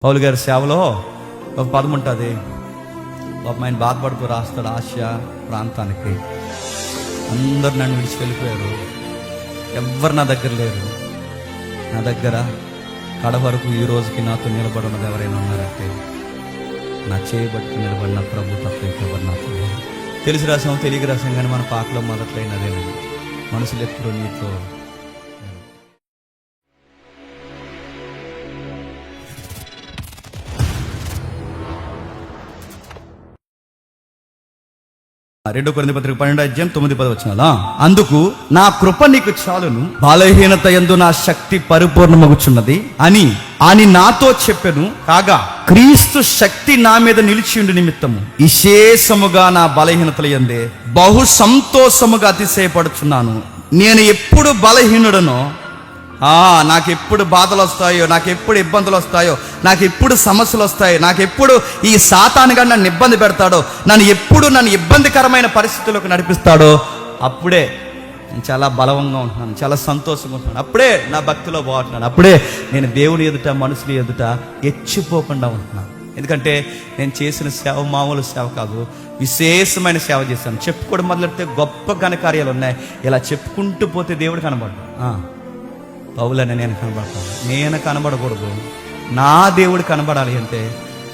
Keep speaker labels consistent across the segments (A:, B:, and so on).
A: పౌలు గారి సేవలో ఒక పదం ఉంటుంది. ఒక ఆయన బాధపడుతూ రాస్తాడు, ఆసియా ప్రాంతానికి అందరు నన్ను విడిచి వెళ్ళిపోయారు, ఎవ్వరు నా దగ్గర లేరు, నా దగ్గర కడ వరకు ఈ రోజుకి నాతో నిలబడినది ఎవరైనా ఉన్నారంటే నా చేయబట్టుకు నిలబడిన ప్రభు తప్ప ఇంకెవరు నాతో లేరు. తెలిసి రాసాం తెలియక రాసాం, కానీ మన పాటలో మొదట్లయినదేనండి, మనుషులు ఎప్పుడు నీతో. రెండో కొరింథీ పత్రిక 12:9-10 అందుకు నా కృప నీకు చాలును, బలహీనత యందు నా శక్తి పరిపూర్ణమగుచున్నది అని నాతో చెప్పెను. కాగా క్రీస్తు శక్తి నా మీద నిలిచియుండు నిమిత్తము విశేషముగా నా బలహీనతల యందే బహు సంతోషముగా అతిశయపడుచున్నాను. నేను ఎప్పుడు బలహీనుడనో, నాకు ఎప్పుడు బాధలు వస్తాయో, నాకు ఎప్పుడు ఇబ్బందులు వస్తాయో, నాకు ఎప్పుడు సమస్యలు వస్తాయో, నాకు ఎప్పుడు ఈ సాతానుగా నన్ను ఇబ్బంది పెడతాడో, నన్ను ఇబ్బందికరమైన పరిస్థితుల్లోకి నడిపిస్తాడో, అప్పుడే నేను చాలా బలంగా ఉంటున్నాను, చాలా సంతోషంగా ఉంటున్నాను, అప్పుడే నా భక్తిలో బాగుంటున్నాను, అప్పుడే నేను దేవుని ఎదుట మనుషుల ఎదుట ఎచ్చిపోకుండా ఉంటున్నాను. ఎందుకంటే నేను చేసిన సేవ మామూలు సేవ కాదు, విశేషమైన సేవ చేశాను. చెప్పుకోవడం మొదలెడితే గొప్ప ఘనకార్యాలు ఉన్నాయి. ఇలా చెప్పుకుంటూ పోతే దేవుడు కనబడ్డా. పౌలని నేను కనబడతాను, నేను కనబడకూడదు, నా దేవుడు కనబడాలి అంటే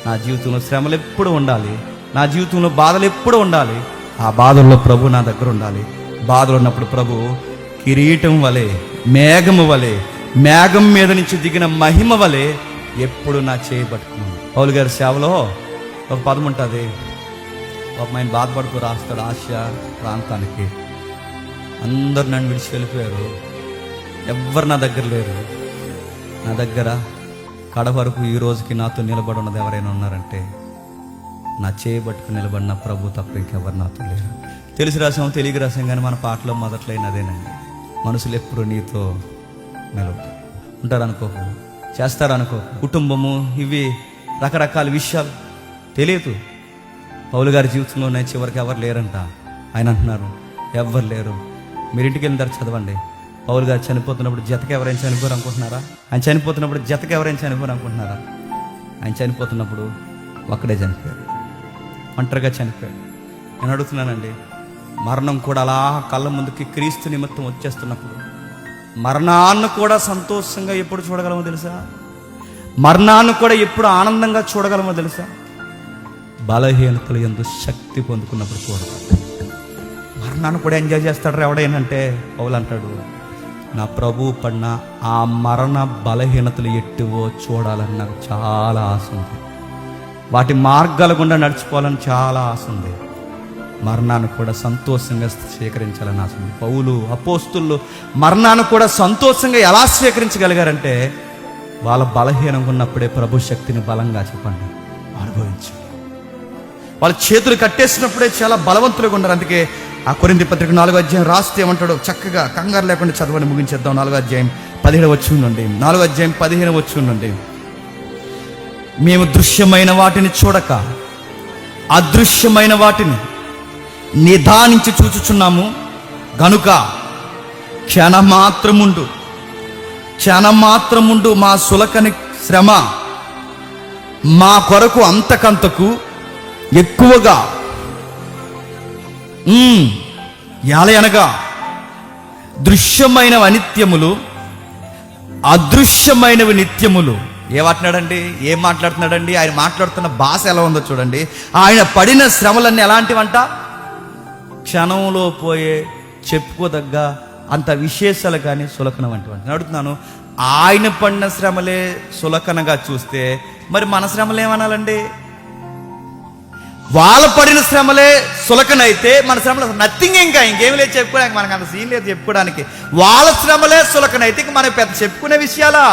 A: నా జీవితంలో శ్రమలు ఎప్పుడు ఉండాలి, నా జీవితంలో బాధలు ఎప్పుడు ఉండాలి. ఆ బాధల్లో ప్రభు నా దగ్గర ఉండాలి. బాధలు ఉన్నప్పుడు ప్రభు కిరీటం వలె, మేఘము వలె, మేఘం మీద నుంచి దిగిన మహిమ వలె ఎప్పుడు నా చేయబట్టుకున్నాను. పౌలు గారి సేవలో ఒక పదం ఉంటుంది. ఒక ఆయన బాధపడుతూ రాస్తాడు, ఆసియా ప్రాంతానికి అందరు నన్ను విడిచి వెళ్ళిపోయారు, ఎవ్వరు నా దగ్గర లేరు, నా దగ్గర కడ వరకు ఈ రోజుకి నాతో నిలబడి ఉన్నది ఎవరైనా ఉన్నారంటే నా చేయబట్టుకు నిలబడిన ప్రభు తప్ప ఇంకెవరు నాతో లేరు. తెలిసి రాసాం తెలియక రాసాం, కానీ మన పాటలో మొదట్లయినదేనండి, మనుషులు ఎప్పుడు నీతో ఉంటారనుకోకు, చేస్తారనుకో. కుటుంబము, ఇవి రకరకాల విషయాలు తెలియదు. పౌలు గారి జీవితంలో ఉన్నాయి, చివరికి ఎవరు లేరంట. ఆయన అంటున్నారు ఎవ్వరు లేరు. మీరు ఇంటికి వెళ్ళిన తర్వాత చదవండి. పౌలు గారు చనిపోతున్నప్పుడు జతకి ఎవరైనా చనిపోరు అనుకుంటున్నారా? ఆయన చనిపోతున్నప్పుడు జతకి ఎవరైనా చనిపోరు అనుకుంటున్నారా? ఆయన చనిపోతున్నప్పుడు ఒక్కడే చనిపోయాడు, ఒంటరిగా చనిపోయాడు. నేను అడుగుతున్నానండి, మరణం కూడా అలా కళ్ళ ముందుకి క్రీస్తు నిమిత్తం వచ్చేస్తున్నప్పుడు మరణాన్ని కూడా సంతోషంగా ఎప్పుడు చూడగలమో తెలుసా? మరణాన్ని కూడా ఎప్పుడు ఆనందంగా చూడగలమో తెలుసా? బలహీనతలు యందు శక్తి పొందుకున్నప్పుడు చూడగలం. మరణాన్ని కూడా ఎంజాయ్ చేస్తాడు ఎవడైనంటే పౌలు అంటాడు, నా ప్రభు పడిన ఆ మరణ బలహీనతలు ఎట్టువో చూడాలని నాకు చాలా ఆశ ఉంది, వాటి మార్గాల గుండా నడిచిపోవాలని చాలా ఆశ ఉంది, మరణాన్ని కూడా సంతోషంగా స్వీకరించాలని ఆశ ఉంది. పౌలు, అపోస్తులు మరణాన్ని కూడా సంతోషంగా ఎలా స్వీకరించగలిగారంటే వాళ్ళ బలహీనంగా ఉన్నప్పుడే ప్రభు శక్తిని బలంగా చెప్పండి అనుభవించారు. వాళ్ళ చేతులు కట్టేసినప్పుడే చాలా బలవంతులుగా ఉన్నారు. అందుకే ఆ కొరింథీ పత్రిక 4వ అధ్యాయం రాస్తే ఏమంటాడో చక్కగా కంగారు లేకుండా చదవని ముగించేద్దాం. 4వ అధ్యాయం 15వ వచనం నుండి, 4వ అధ్యాయం 15వ వచనం నుండి, మేము దృశ్యమైన వాటిని చూడక అదృశ్యమైన వాటిని నిదానించి చూచుచున్నాము గనుక క్షణమాత్రముండు మా సులకని శ్రమ మా కొరకు అంతకంతకు ఎక్కువగా అనగా దృశ్యమైనవి అనిత్యములు, అదృశ్యమైనవి నిత్యములు. ఏమంటున్నాడండి? ఏం మాట్లాడుతున్నాడండి? ఆయన మాట్లాడుతున్న భాష ఎలా ఉందో చూడండి. ఆయన పడిన శ్రమలన్నీ ఎలాంటివంట? క్షణంలో పోయే చెప్పుకోదగ్గ అంత విశేషాలు కానీ సులకన వంటివి. అడుగుతున్నాను, ఆయన పడిన శ్రమలే సులకనగా చూస్తే మరి మన శ్రమలు ఏమనాలండి? వాళ్ళ పడిన శ్రమలే సులకనైతే మన శ్రమలు నథింగ్, ఇంకేం లేదు చెప్పుకోవడానికి, మనకు అంత సీన్ లేదు చెప్పుకోవడానికి. వాళ్ళ శ్రమలే సులకనైతే ఇంక మనకు పెద్ద చెప్పుకునే విషయాలా?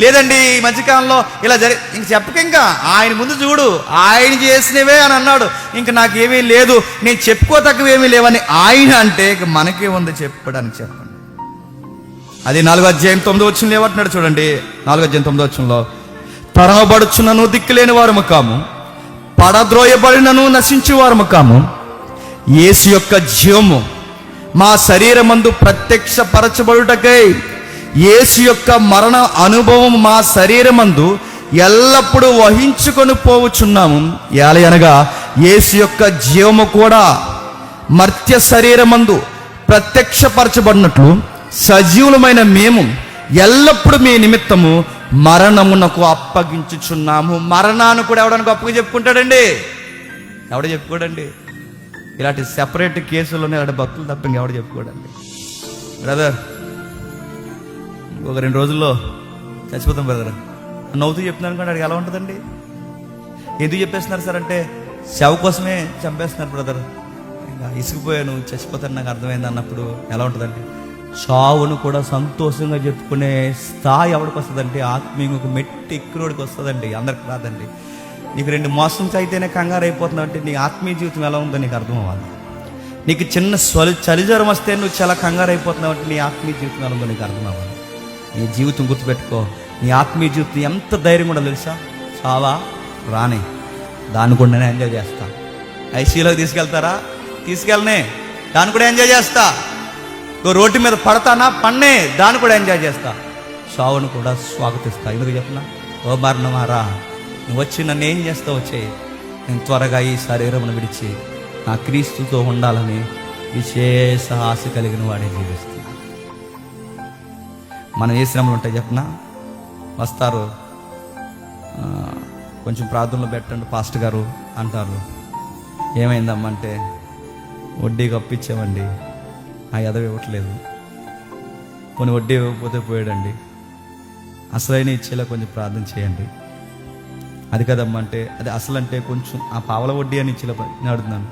A: లేదండి ఈ మధ్యకాలంలో ఇలా ఇంక చెప్పక, ఆయన ముందు చూడు, ఆయన చేసినవే అని అన్నాడు, ఇంక నాకేమీ లేదు, నేను చెప్పుకోతగ్గవేమీ లేవని ఆయన అంటే ఇక మనకే ఉంది చెప్పుకోవడానికి. చెప్పండి. అది 4వ అధ్యాయం 9వ వచనంలో ఏమంటున్నాడు చూడండి. 4వ అధ్యాయం 9వ వచనంలో, తరమబడుచున్నను దిక్కులేని వారము కాము, పడద్రోయబడినను నశించే వారము కాము, యేసు యొక్క జీవము మా శరీరమందు ప్రత్యక్షపరచబడుటకై యేసు యొక్క మరణ అనుభవం మా శరీరమందు ఎల్లప్పుడూ వహించుకొని పోవచ్చున్నాము. ఏలయనగా యేసు యొక్క జీవము కూడా మర్త్య శరీరమందు ప్రత్యక్షపరచబడినట్లు సజీవులమైన మేము ఎల్లప్పుడూ మీ నిమిత్తము మరణమునకు అప్పగించుచున్నాము. మరణాన్ని కూడా ఎవడానికి అప్పగా చెప్పుకుంటాడండి? ఎవడ చెప్పుకోడండి? ఇలాంటి సెపరేట్ కేసుల్లోనే ఇలాంటి భక్తులు తప్ప ఇంకెవడ చెప్పుకోడండి. బ్రదర్, ఒక 2 రోజుల్లో చచ్చిపోతాం బ్రదర్ నవ్వుతూ చెప్తున్నాను అనుకోండి, అడిగి ఎలా ఉంటుందండి? ఎందుకు చెప్పేస్తున్నారు సార్ అంటే, సేవ కోసమే చంపేస్తున్నారు బ్రదర్, ఇంకా ఇసుకుపోయాను, చచ్చిపోతాను, నాకు అర్థమైంది అన్నప్పుడు ఎలా ఉంటుందండి? చావును కూడా సంతోషంగా చెప్పుకునే స్థాయి ఎవరికి వస్తుందంటే, ఆత్మీయంగా ఒక మెట్టి ఎక్కినోడికి వస్తుందండి, అందరికి రాదండి. నీకు 2 మోసన్స్ అయితేనే కంగారు అయిపోతున్నావు అంటే నీ ఆత్మీయ జీవితం ఎలా ఉందో నీకు అర్థం అవ్వాలి. నీకు చిన్న చలిజ్వరం వస్తే నువ్వు చాలా కంగారు అయిపోతున్నావు అంటే నీ ఆత్మీయ జీవితం ఎలా ఉందో నీకు అర్థం అవ్వాలి. నీ జీవితం గుర్తుపెట్టుకో, నీ ఆత్మీయ జీవితం ఎంత ధైర్యం కూడా తెలుసా? చావా రాని, దాన్ని కూడా నేను ఎంజాయ్ చేస్తా. ఐసీలోకి తీసుకెళ్తారా? తీసుకెళ్ళనే, దాన్ని కూడా ఎంజాయ్ చేస్తా. రోడ్డు మీద పడతానా? పన్నే, దాన్ని కూడా ఎంజాయ్ చేస్తా. చావును కూడా స్వాగతిస్తా. ఎందుకు చెప్పనా? ఓ మరణమారా, నువ్వు వచ్చి నన్ను ఏం చేస్తావు? వచ్చేయి, నేను త్వరగా ఈ శరీరమును విడిచి నా క్రీస్తుతో ఉండాలని విశేష ఆశ కలిగిన వాడే జీవిస్తుంది. మనం ఏ శ్రమలు ఉంటాయి చెప్పనా? వస్తారు, కొంచెం ప్రార్థనలో పెట్టండి పాస్టర్ గారు అంటారు. ఏమైందమ్మంటే, వడ్డీకి అప్పిచ్చామండి, ఆ ఎదవ ఇవ్వట్లేదు. కొన్ని వడ్డీ ఇవ్వకపోతే పోయాడండి, అసలైన ఇచ్చేలా కొంచెం ప్రార్థన చేయండి. అది కదమ్మంటే, అది అసలు అంటే కొంచెం ఆ పావల వడ్డీ అని ఇచ్చేలా నేను అడుగుతున్నాను.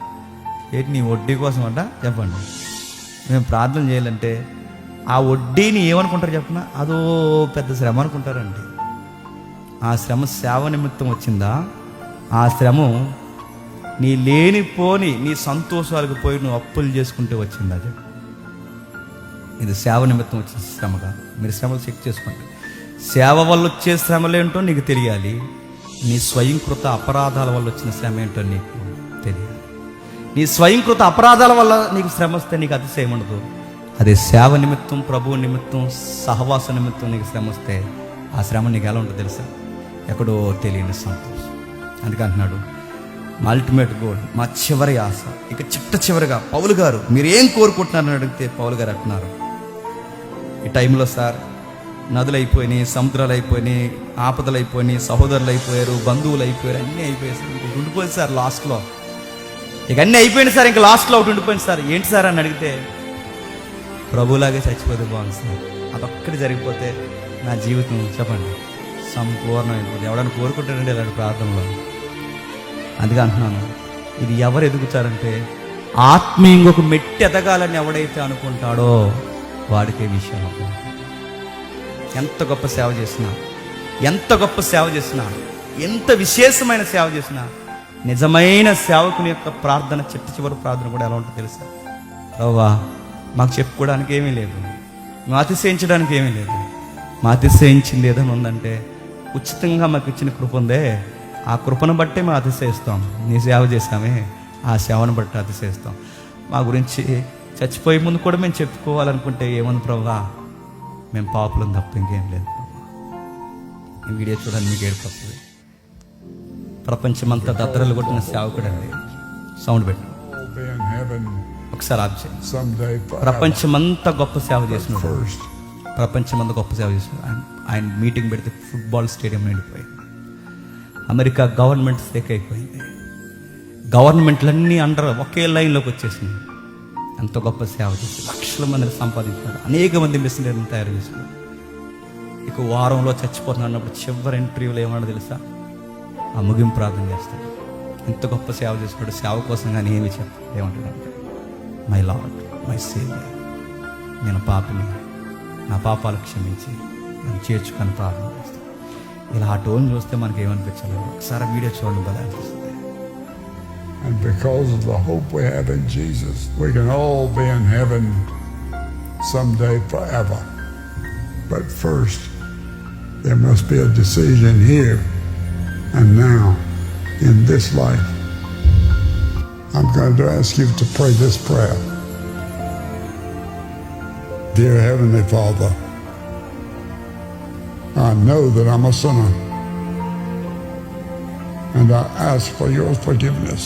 A: ఏంటి నీ వడ్డీ కోసం అంట? చెప్పండి. మేము ప్రార్థన చేయాలంటే ఆ వడ్డీని ఏమనుకుంటారు చెప్పిన? అదో పెద్ద శ్రమ అనుకుంటారండి. ఆ శ్రమ సేవ నిమిత్తం వచ్చిందా? ఆ శ్రమ నీ లేనిపోని నీ సంతోషాలకు పోయి నువ్వు అప్పులు చేసుకుంటే వచ్చింది. అది ఇది సేవ నిమిత్తం వచ్చిన శ్రమ కాదు. మీరు శ్రమలు చెక్ చేసుకోండి. సేవ వల్ల వచ్చే శ్రమలేంటో నీకు తెలియాలి, నీ స్వయంకృత అపరాధాల వల్ల వచ్చిన శ్రమ ఏంటో నీకు తెలియాలి. నీ స్వయంకృత అపరాధాల వల్ల నీకు శ్రమ వస్తే నీకు అతిశయం ఉండదు. అదే సేవ నిమిత్తం, ప్రభువు నిమిత్తం, సహవాస నిమిత్తం నీకు శ్రమ వస్తే ఆ శ్రమ నీకు ఎలా ఉంటుంది తెలుసా? ఎక్కడో తెలియని సంతోషం. అందుకే అంటున్నాడు, మా అల్టిమేట్ గోల్, మా చివరి ఆశ. ఇక చివరిగా పౌలు గారు మీరు ఏం కోరుకుంటున్నారని అడిగితే పౌలు గారు అంటున్నారు, ఈ టైంలో సార్ నదులు అయిపోయినాయి, సముద్రాలు అయిపోయినాయి, ఆపదలు అయిపోయినాయి, సహోదరులు అయిపోయారు, బంధువులు అయిపోయారు, అన్నీ అయిపోయాయి సార్, ఇంకొకటి ఉండిపోయింది సార్ లాస్ట్లో. ఇక అన్నీ అయిపోయింది సార్, ఇంకా లాస్ట్లో ఒకటి ఉండిపోయింది సార్. ఏంటి సార్ అని అడిగితే, ప్రభులాగే చచ్చిపోతే బాగుంది సార్, అదొక్కటి జరిగిపోతే నా జీవితం చెప్పండి సంపూర్ణం అయిపోతుంది. ఎవడన్నా కోరుకుంటాడండి ఇలాంటి ప్రార్థనలో? అందుకే అంటున్నాను, ఇది ఎవరు ఎదుగుతారంటే ఆత్మీయంగా ఒక మెట్టి ఎదగాలని ఎవడైతే అనుకుంటాడో వాడికే విషయం అర్థమవుతుంది. ఎంత గొప్ప సేవ చేసినా, ఎంత గొప్ప సేవ చేసినా, ఎంత విశేషమైన సేవ చేసినా, నిజమైన సేవకుని యొక్క ప్రార్థన, చివరి ప్రార్థన కూడా ఎలా ఉంటుందో తెలుసా? ప్రభువా మాకు చెప్పుకోవడానికి ఏమీ లేదు, మేము అతిశయించడానికి ఏమీ లేదు, మా అతిశయించింది ఏదైనా ఉందంటే ఉచితంగా మాకు ఇచ్చిన కృప ఉందే, ఆ కృపను బట్టే మేము అతిశయిస్తాం. నీ సేవ చేసామే, ఆ సేవను బట్టి అతిశయిస్తాం. మా గురించి చచ్చిపోయే ముందు కూడా మేము చెప్పుకోవాలనుకుంటే ఏముంది ప్రభువా, మేము పాపులం తప్ప ఇంకేం లేదు. ఈ వీడియో చూడండి, మీకు ఏడుపొస్తుంది. ప్రపంచమంతా దద్దరలు కొట్టిన సేవకుడు అండి. సౌండ్ పెట్టు ఒకసారి ఆప్షన్. ప్రపంచమంతా గొప్ప సేవ చేసినాడు, ప్రపంచమంతా గొప్ప సేవ చేసినాడు. ఆయన మీటింగ్ పెడితే ఫుట్బాల్ స్టేడియం నిండిపోయింది. అమెరికా గవర్నమెంట్ స్టేక్ అయిపోయింది. గవర్నమెంట్లన్నీ అండర్ ఒకే లైన్లోకి వచ్చేసింది. ఎంత గొప్ప సేవ చేసి లక్షల మందిని సంపాదించాడు, అనేక మంది మిషనరీలను తయారు చేశాడు. ఇక వారంలో చచ్చిపోతున్నాడు అన్నప్పుడు చివరి ఇంటర్వ్యూలో ఏమన్నా తెలుసా? ఆ ముగింపు ప్రార్థన చేస్తాడు. ఎంత గొప్ప సేవ చేస్తున్నాడు. సేవ కోసం కానీ ఏమి చెప్పాడు, ఏమంటాడంటే, మై లార్డ్, మై సేవియర్, నేను పాపిని, నా పాపాలు క్షమించి నన్ను చేర్చుకొని ప్రార్థన చేస్తాను. ఇలా ఆ టోన్ చూస్తే మనకి ఏమనిపించాలి? ఒకసారి వీడియో చూడండి, భలే అనిపిస్తుంది.
B: And because of the hope we have in Jesus, we can all be in heaven someday forever. But first, there must be a decision here and now in this life. I'm going to ask you to pray this prayer. Dear Heavenly Father, I know that I'm a sinner, and I ask for your forgiveness.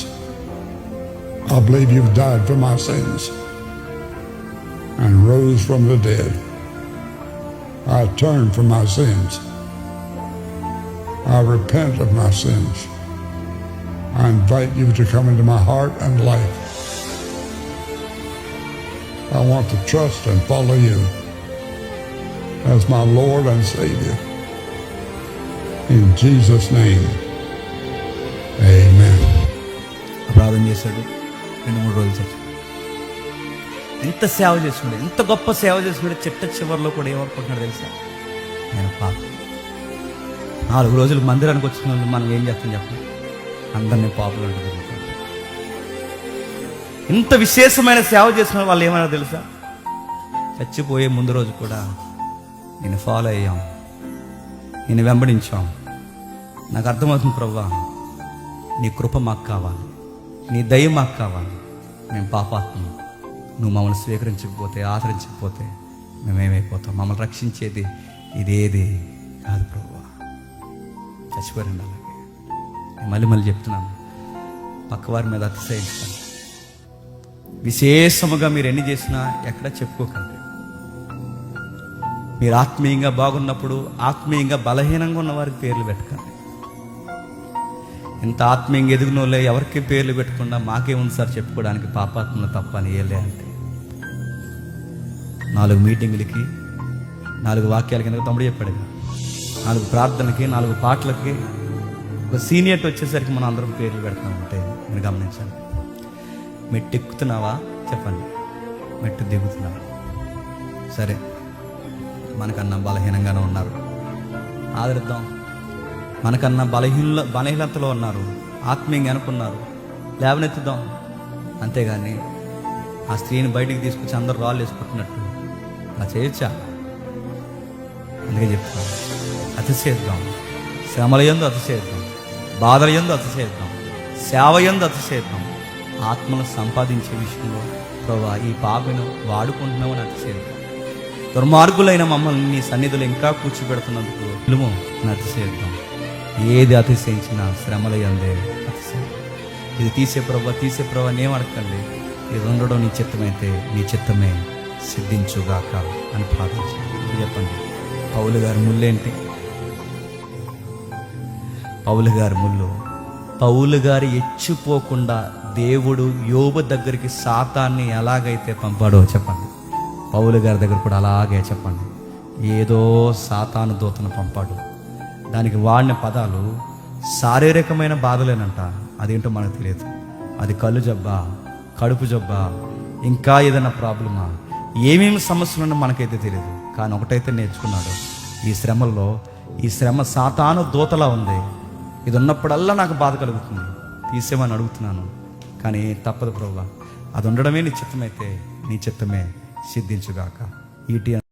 B: I believe you've died for my sins and rose from the dead. I turn from my sins. I repent of my sins. I invite you to come into my heart and life. I want to trust and follow you as my Lord and Savior. In Jesus' name, amen.
A: ప్రార్థన చేశాడు. 2-3 రోజులు చచ్చి ఎంత సేవ చేసుకున్నాడు, ఎంత గొప్ప సేవ చేసుకున్నాడు. చిట్ట చివరిలో కూడా ఏమనుకుంటున్నాడు తెలుసా? నేను పాప. 4 రోజులు మందిరానికి వచ్చిన వాళ్ళు మనం ఏం చేస్తాం చెప్పండి? అందరినీ పాపులు అంటారు. ఇంత విశేషమైన సేవ చేసిన వాళ్ళు ఏమన్నా తెలుసా? చచ్చిపోయే ముందు రోజు కూడా నేను ఫాలో అయ్యాం, నేను వెంబడించాం. నాకు అర్థమవుతుంది ప్రభువా, నీ కృప మాకు కావాలి, నీ దయ మాకు కావాలి. మేము పాపాత్మ, నువ్వు మమ్మల్ని స్వీకరించకపోతే, ఆదరించకపోతే మేమేమైపోతాం? మమ్మల్ని రక్షించేది ఇదేది కాదు ప్రభువా. చచ్చిపోరండి. అలాగే నేను మళ్ళీ చెప్తున్నాను, పక్కవారి మీద అతిశయించండి. విశేషముగా మీరు ఎన్ని చేసినా ఎక్కడ చెప్పుకోకండి. మీరు ఆత్మీయంగా బాగున్నప్పుడు ఆత్మీయంగా బలహీనంగా ఉన్న వారికి పేర్లు పెట్టకండి. ఇంత ఆత్మీయంగా ఎదిగిన వాళ్ళే ఎవరికి పేర్లు పెట్టకుండా మాకేముంది సార్ చెప్పుకోవడానికి, పాపాత్మలు తప్ప అని ఏలే అంటే 4 మీటింగులకి 4 వాక్యాల కింద తమ్ముడు చెప్పాడు, 4 ప్రార్థనలకి 4 పాటలకి ఒక సీనియర్టీ వచ్చేసరికి మనం అందరం పేర్లు పెడతామంటే మీరు గమనించండి. మెట్టు ఎక్కుతున్నావా చెప్పండి, మెట్టు దిగుతున్నావా? సరే, మనకన్నా బలహీనంగానే ఉన్నారు, ఆదరిద్దాం. మనకన్నా బలహీనతలో ఉన్నారు, ఆత్మీయంగా అనుకున్నారు, లేవనెత్తుదాం. అంతేగాని ఆ స్త్రీని బయటికి తీసుకొచ్చి అందరూ రాళ్ళు వేసుకుంటున్నట్టు అలా చేయొచ్చా? అందుకే చెప్తాను, అతిశయిద్దాం. శ్రమల యందు అతిశయిద్దాం, బాధల యందు అతిశయిద్దాం, సేవ యందు అతిశయిద్దాం. ఆత్మను సంపాదించే విషయంలో ప్రభువా ఈ పాపను వాడుకుంటున్నామని అతిశయిద్దాం. దుర్మార్గులైన మమ్మల్ని నీ సన్నిధిలో ఇంకా కూర్చోబెడుతున్నందుకు విలువ అతిశయిద్దాం. ఏది అతిశయించినా శ్రమల యందే అతిశయం. ఇది తీసే ప్రభు అని ఏమడకండి. ఇది ఉండడం నీ చిత్తమైతే నీ చిత్తమే సిద్ధించుగాక అని ప్రార్థించండి. చెప్పండి, పౌలు గారి ముళ్ళేంటి? పౌలు గారు ఎచ్చిపోకుండా దేవుడు యోబు దగ్గరికి సాతాన్ని ఎలాగైతే పంపాడో చెప్పండి, పౌలు గారి దగ్గర కూడా అలాగే చెప్పండి. ఏదో సాతాను దూతను పంపాడు. దానికి వాడిన పదాలు శారీరకమైన బాధలేనంట. అదేంటో మనకు తెలియదు. అది కళ్ళు జబ్బా, కడుపు జబ్బా, ఇంకా ఏదైనా ప్రాబ్లమా, ఏమేమి సమస్యలున్నా మనకైతే తెలియదు. కానీ ఒకటైతే నేర్చుకున్నాడు, ఈ శ్రమ సాతాను దూతలా ఉంది. ఇది ఉన్నప్పుడల్లా నాకు బాధ కలుగుతుంది, తీసేమని అడుగుతున్నాను. కానీ తప్పదు ప్రభువా, అది ఉండడమే నీ చిత్తమైతే నీ చిత్తమే సిద్ధించుగాక. ఈటి